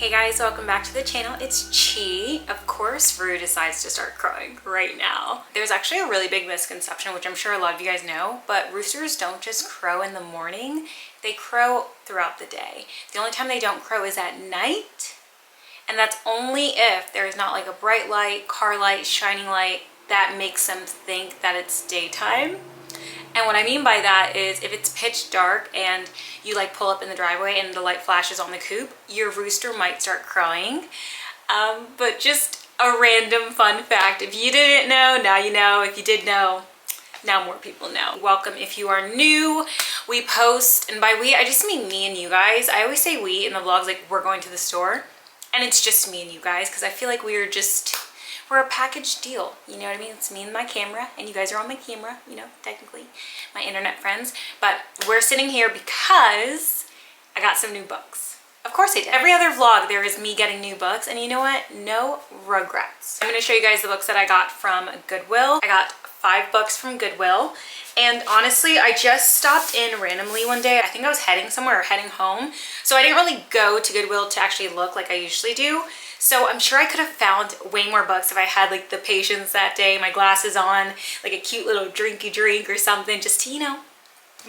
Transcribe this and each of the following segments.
Hey guys, welcome back to the channel. It's Chi. Of course, Rue decides to start crowing right now. There's actually a really big misconception, which I'm sure a lot of you guys know, but roosters don't just crow in the morning, they crow throughout the day. The only time they don't crow is at night, and that's only if there's not like a bright light, car light, shining light that makes them think that it's daytime. And what I mean by that is if it's pitch dark and you like pull up in the driveway and the light flashes on the coop, your rooster might start crowing. But just a random fun fact. If you didn't know, now you know. If you did know, now more people know. Welcome if you are new. We post, and by we, I just mean me and you guys. I always say we in the vlogs, like we're going to the store. And it's just me and you guys because I feel like we're a package deal, you know what I mean? It's me and my camera, and you guys are on my camera, you know, technically, my internet friends. But we're sitting here because I got some new books. Of course I did. Every other vlog, there is me getting new books, and you know what? No regrets. I'm gonna show you guys the books that I got from Goodwill. I got 5 books from Goodwill, and honestly, I just stopped in randomly one day. I think I was heading somewhere or heading home, so I didn't really go to Goodwill to actually look like I usually do. So I'm sure I could have found way more books if I had like the patience that day, my glasses on, like a cute little drinky drink or something, just to, you know,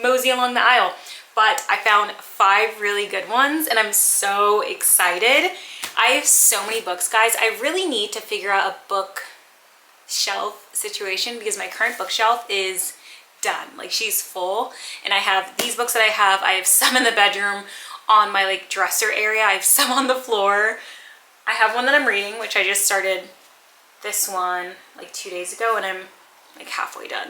mosey along the aisle. But I found 5 really good ones, and I'm so excited. I have so many books, guys. I really need to figure out a bookshelf situation because my current bookshelf is done. Like, she's full, and I have these books that I have some in the bedroom on my like dresser area. I have some on the floor. I have one that I'm reading, which I just started this one like 2 days ago, and I'm like halfway done.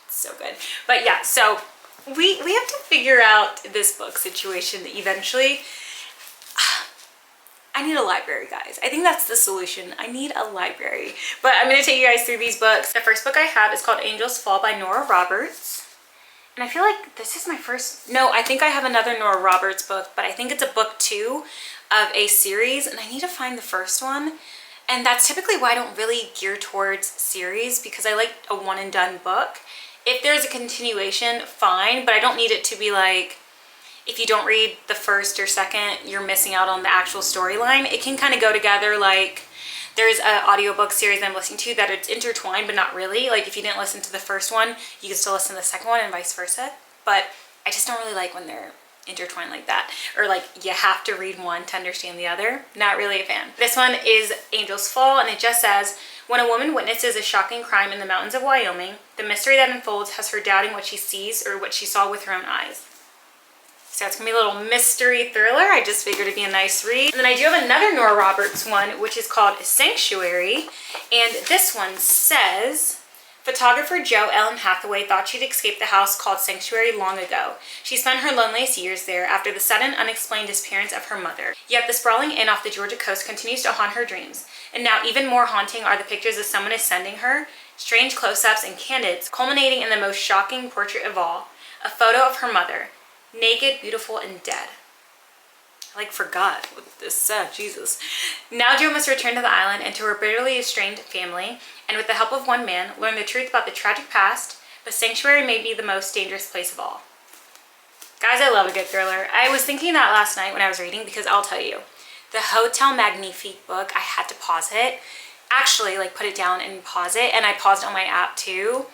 It's so good. But yeah, so we have to figure out this book situation eventually. I need a library, guys. I think that's the solution. I need a library. But I'm going to take you guys through these books. The first book I have is called Angels Fall by Nora Roberts. And I feel like this is my first... No, I think I have another Nora Roberts book, but I think it's a book 2 of a series, and I need to find the first one. And that's typically why I don't really gear towards series, because I like a one and done book. If there's a continuation, fine, but I don't need it to be like, if you don't read the first or second, you're missing out on the actual storyline. It can kind of go together. Like, there's an audiobook series I'm listening to that it's intertwined, but not really. Like, if you didn't listen to the first one, you can still listen to the second one and vice versa. But I just don't really like when they're intertwined like that, or like you have to read one to understand the other. Not really a fan. This one is Angels Fall, and it just says, when a woman witnesses a shocking crime in the mountains of Wyoming, the mystery that unfolds has her doubting what she sees or what she saw with her own eyes. So it's gonna be a little mystery thriller. I just figured it'd be a nice read. And then I do have another Nora Roberts one, which is called Sanctuary, and this one says, photographer Jo Ellen Hathaway thought she'd escaped the house called Sanctuary long ago. She spent her loneliest years there after the sudden, unexplained disappearance of her mother. Yet the sprawling inn off the Georgia coast continues to haunt her dreams. And now even more haunting are the pictures that someone is sending her, strange close-ups and candids, culminating in the most shocking portrait of all, a photo of her mother, naked, beautiful, and dead. I like forgot what this said, Jesus. Now Jo must return to the island and to her bitterly estranged family, and with the help of one man, learn the truth about the tragic past, but Sanctuary may be the most dangerous place of all. Guys, I love a good thriller. I was thinking that last night when I was reading, because I'll tell you, the Hotel Magnifique book, I had to pause it. Actually, like, put it down and pause it, and I paused it on my app too.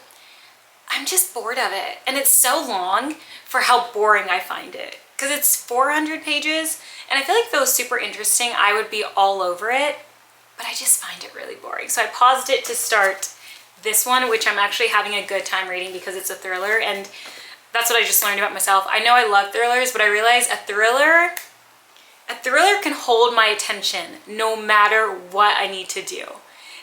I'm just bored of it, and it's so long for how boring I find it. Because it's 400 pages, and I feel like if it was super interesting, I would be all over it, but I just find it really boring. So I paused it to start this one, which I'm actually having a good time reading because it's a thriller, and that's what I just learned about myself. I know I love thrillers, but I realize a thriller can hold my attention no matter what I need to do.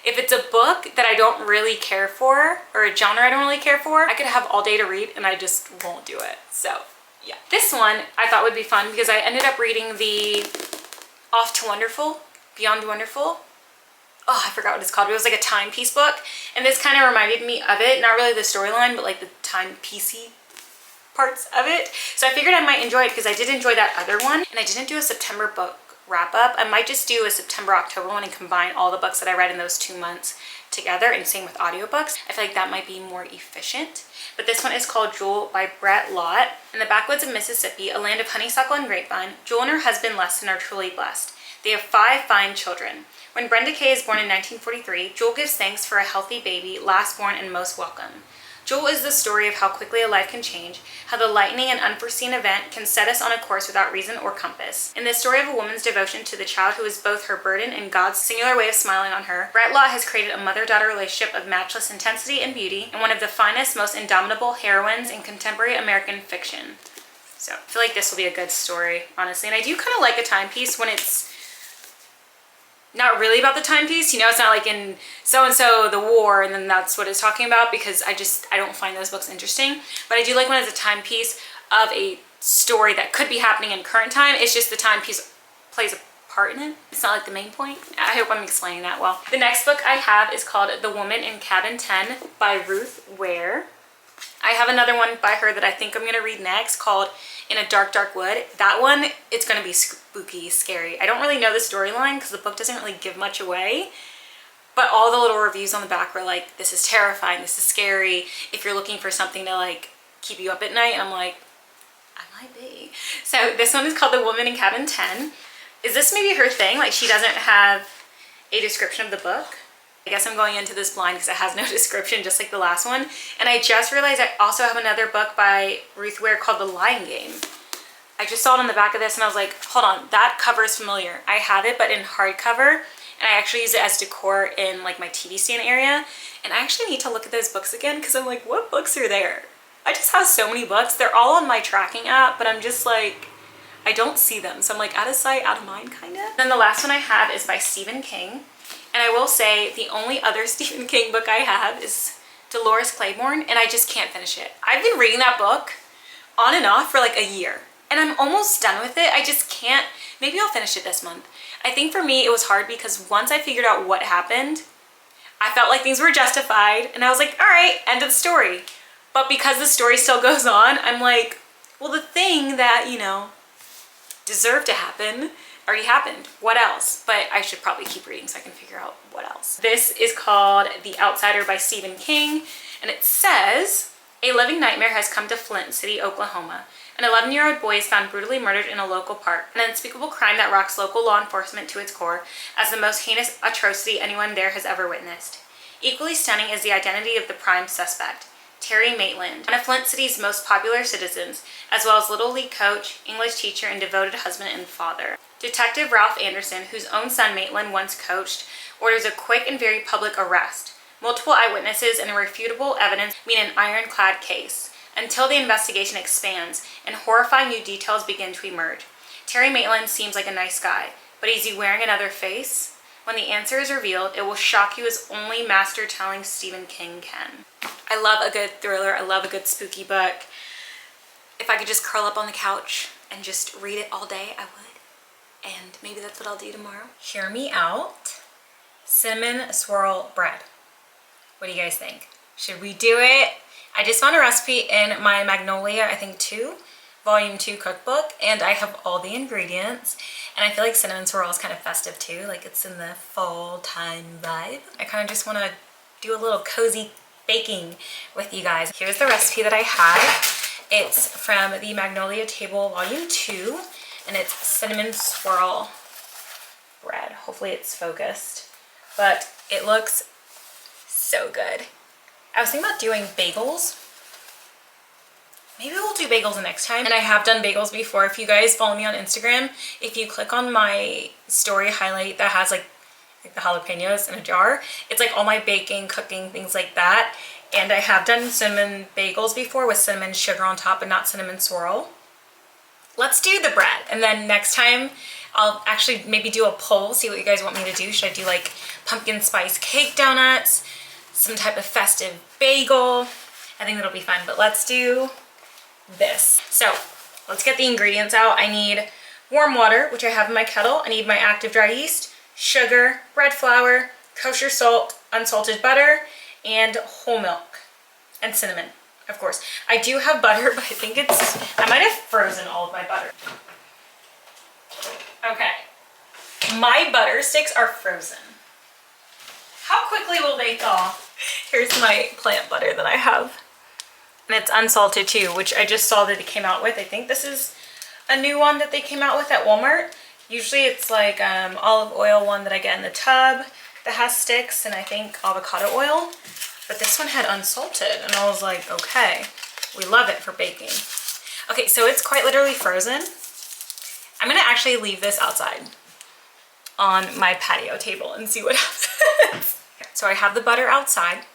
If it's a book that I don't really care for, or a genre I don't really care for, I could have all day to read and I just won't do it. So yeah. This one I thought would be fun because I ended up reading the Off to Wonderful, Beyond Wonderful. Oh, I forgot what it's called. It was like a timepiece book, and this kind of reminded me of it. Not really the storyline, but like the timepiecey parts of it. So I figured I might enjoy it because I did enjoy that other one, and I didn't do a September book wrap up. I might just do a September, October one and combine all the books that I read in those 2 months together, and same with audiobooks. I feel like that might be more efficient. But this one is called Jewel by Brett Lott. In the backwoods of Mississippi, a land of honeysuckle and grapevine, Jewel and her husband Leston are truly blessed. They have 5 fine children. When Brenda Kay is born in 1943, Jewel gives thanks for a healthy baby, last born and most welcome. Jewel is the story of how quickly a life can change, how the lightning and unforeseen event can set us on a course without reason or compass. In this story of a woman's devotion to the child who is both her burden and God's singular way of smiling on her, Brett Lott has created a mother-daughter relationship of matchless intensity and beauty, and one of the finest, most indomitable heroines in contemporary American fiction. So I feel like this will be a good story, honestly. And I do kind of like a timepiece when it's not really about the timepiece, you know, it's not like in so-and-so the war and then that's what it's talking about, because I don't find those books interesting. But I do like when it's a timepiece of a story that could be happening in current time. It's just the timepiece plays a part in it. It's not like the main point. I hope I'm explaining that well. The next book I have is called The Woman in Cabin 10 by Ruth Ware. I have another one by her that I think I'm going to read next called In a Dark, Dark Wood. That one, it's going to be spooky, scary. I don't really know the storyline because the book doesn't really give much away. But all the little reviews on the back were like, this is terrifying, this is scary. If you're looking for something to like keep you up at night, and I'm like, I might be. So this one is called The Woman in Cabin 10. Is this maybe her thing? Like she doesn't have a description of the book? I guess I'm going into this blind because it has no description, just like the last one. And I just realized I also have another book by Ruth Ware called The Lying Game. I just saw it on the back of this and I was like, hold on, that cover is familiar. I have it, but in hardcover, and I actually use it as decor in like my TV stand area. And I actually need to look at those books again because I'm like, what books are there? I just have so many books. They're all on my tracking app, but I'm just like, I don't see them. So I'm like out of sight, out of mind kind of. Then the last one I have is by Stephen King. And I will say the only other Stephen King book I have is Dolores Claiborne, and I just can't finish it. I've been reading that book on and off for like a year, and I'm almost done with it. I just can't. Maybe I'll finish it this month. I think for me it was hard because once I figured out what happened, I felt like things were justified, and I was like, all right, end of the story. But because the story still goes on, I'm like, well, the thing that, you know, deserved to happen already happened. What else? But I should probably keep reading so I can figure out what else. This is called The Outsider by Stephen King, and it says, a living nightmare has come to Flint City, Oklahoma. An 11-year-old boy is found brutally murdered in a local park, an unspeakable crime that rocks local law enforcement to its core as the most heinous atrocity anyone there has ever witnessed. Equally stunning is the identity of the prime suspect, Terry Maitland, one of Flint City's most popular citizens, as well as Little League coach, English teacher, and devoted husband and father. Detective Ralph Anderson, whose own son Maitland once coached, orders a quick and very public arrest. Multiple eyewitnesses and irrefutable evidence mean an ironclad case, until the investigation expands and horrifying new details begin to emerge. Terry Maitland seems like a nice guy, but is he wearing another face? When the answer is revealed, it will shock you as only master-telling Stephen King can. I love a good thriller. I love a good spooky book. If I could just curl up on the couch and just read it all day, I would. And maybe that's what I'll do tomorrow. Hear me out. Cinnamon swirl bread. What do you guys think? Should we do it? I just found a recipe in my Magnolia, I think volume 2 cookbook, and I have all the ingredients. And I feel like cinnamon swirl is kind of festive too, like it's in the fall time vibe. I kind of just want to do a little cozy baking with you guys. Here's the recipe that I have. It's from the Magnolia Table volume 2. And it's cinnamon swirl bread. Hopefully it's focused, but it looks so good. I was thinking about doing bagels. Maybe we'll do bagels the next time. And I have done bagels before. If you guys follow me on Instagram, if you click on my story highlight that has like the jalapenos in a jar, it's like all my baking, cooking, things like that. And I have done cinnamon bagels before with cinnamon sugar on top and not cinnamon swirl. Let's do the bread, and then next time I'll actually maybe do a poll, see what you guys want me to do. Should I do like pumpkin spice cake donuts, some type of festive bagel? I think that'll be fun, but let's do this. So let's get the ingredients out. I need warm water, which I have in my kettle. I need my active dry yeast, sugar, bread flour, kosher salt, unsalted butter, and whole milk, and cinnamon. Of course. I do have butter, but I think I might have frozen all of my butter. Okay. My butter sticks are frozen. How quickly will they thaw? Here's my plant butter that I have. And it's unsalted too, which I just saw that it came out with. I think this is a new one that they came out with at Walmart. Usually it's like olive oil one that I get in the tub that has sticks, and I think avocado oil. But this one had unsalted, and I was like, okay, we love it for baking. Okay, so it's quite literally frozen. I'm gonna actually leave this outside on my patio table and see what happens. So I have the butter outside,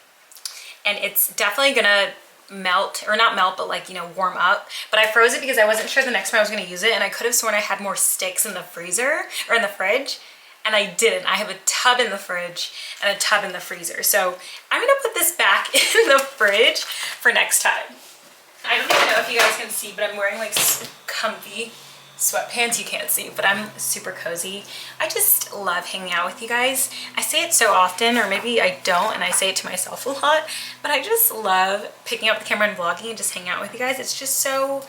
and it's definitely gonna melt, or not melt, but like, you know, warm up. But I froze it because I wasn't sure the next time I was gonna use it, and I could have sworn I had more sticks in the freezer or in the fridge, and I didn't. I have a tub in the fridge and a tub in the freezer. So I'm gonna put this back in the fridge for next time. I don't even know if you guys can see, but I'm wearing like comfy sweatpants. You can't see, but I'm super cozy. I just love hanging out with you guys. I say it so often, or maybe I don't, and I say it to myself a lot, but I just love picking up the camera and vlogging and just hanging out with you guys. It's just so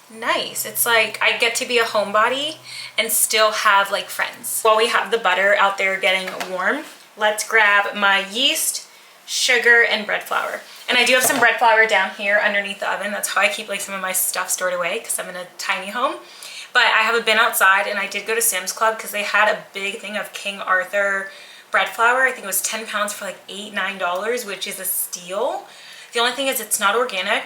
nice. It's like I get to be a homebody and still have like friends. While we have the butter out there getting warm, let's grab my yeast, sugar, and bread flour. And I do have some bread flour down here underneath the oven. That's how I keep like some of my stuff stored away, because I'm in a tiny home. But I have a bin outside, and I did go to Sam's Club because they had a big thing of King Arthur bread flour. I think it was 10 pounds for like $8, $9, which is a steal. The only thing is it's not organic,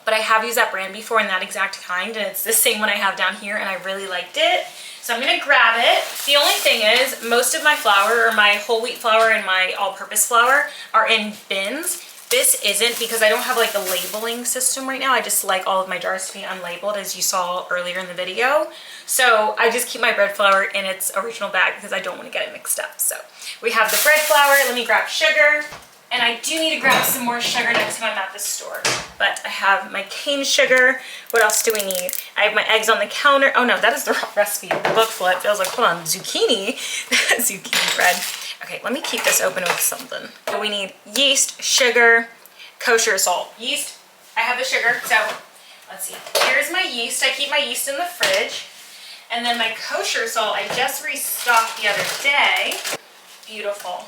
but I have used that brand before in that exact kind, and it's the same one I have down here, and I really liked it. So I'm gonna grab it. The only thing is, most of my flour, or my whole wheat flour and my all-purpose flour, are in bins. This isn't, because I don't have like the labeling system right now. I just like all of my jars to be unlabeled, as you saw earlier in the video. So I just keep my bread flour in its original bag because I don't want to get it mixed up. So we have the bread flour. Let me grab sugar. And I do need to grab some more sugar next time I'm at the store. But I have my cane sugar. What else do we need? I have my eggs on the counter. Oh no, that is the wrong recipe. The book flip feels like, hold on, zucchini. Zucchini bread. Okay, let me keep this open with something. So we need yeast, sugar, kosher salt. Yeast, I have the sugar. So let's see. Here's my yeast. I keep my yeast in the fridge. And then my kosher salt, I just restocked the other day. Beautiful.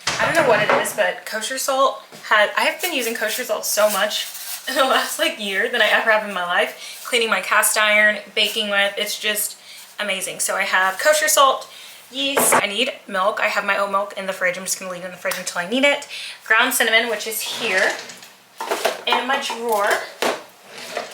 I don't know what it is, but kosher salt I have been using kosher salt so much in the last like year than I ever have in my life. Cleaning my cast iron, baking with, it's just amazing. So I have kosher salt, yeast, I need milk. I have my oat milk in the fridge. I'm just gonna leave it in the fridge until I need it. Ground cinnamon, which is here in my drawer.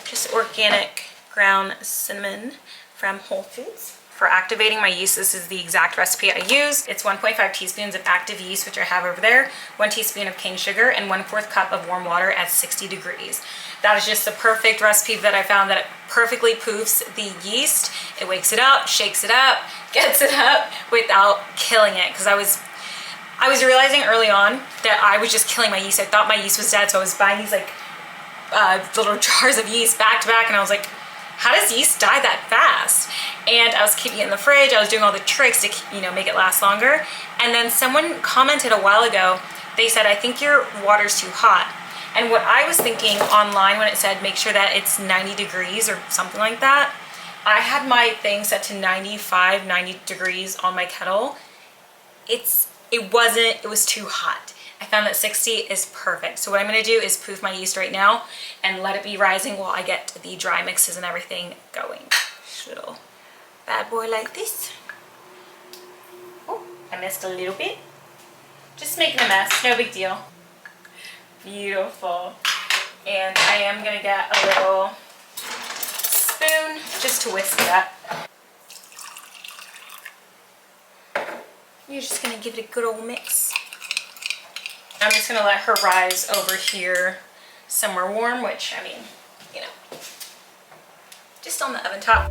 Just organic ground cinnamon from Whole Foods. For activating my yeast, this is the exact recipe I use. It's 1.5 teaspoons of active yeast, which I have over there, 1 teaspoon of cane sugar, and 1/4 cup of warm water at 60 degrees. That is just the perfect recipe that I found, that it perfectly poofs the yeast. It wakes it up, shakes it up, gets it up without killing it. Because I was realizing early on that I was just killing my yeast. I thought my yeast was dead, so I was buying these like little jars of yeast back to back, and I was like, how does yeast die that fast? And I was keeping it in the fridge. I was doing all the tricks to, you know, make it last longer. And then someone commented a while ago, they said, I think your water's too hot. And what I was thinking online when it said make sure that it's 90 degrees or something like that, I had my thing set to 95, 90 degrees on my kettle. It was too hot. I found that 60 is perfect. So what I'm gonna do is poof my yeast right now and let it be rising while I get the dry mixes and everything going. Little bad boy like this. Oh, I missed a little bit. Just making a mess, no big deal. Beautiful. And I am gonna get a little spoon just to whisk it up. You're just gonna give it a good old mix. I'm just gonna let her rise over here somewhere warm, which, I mean, you know, just on the oven top.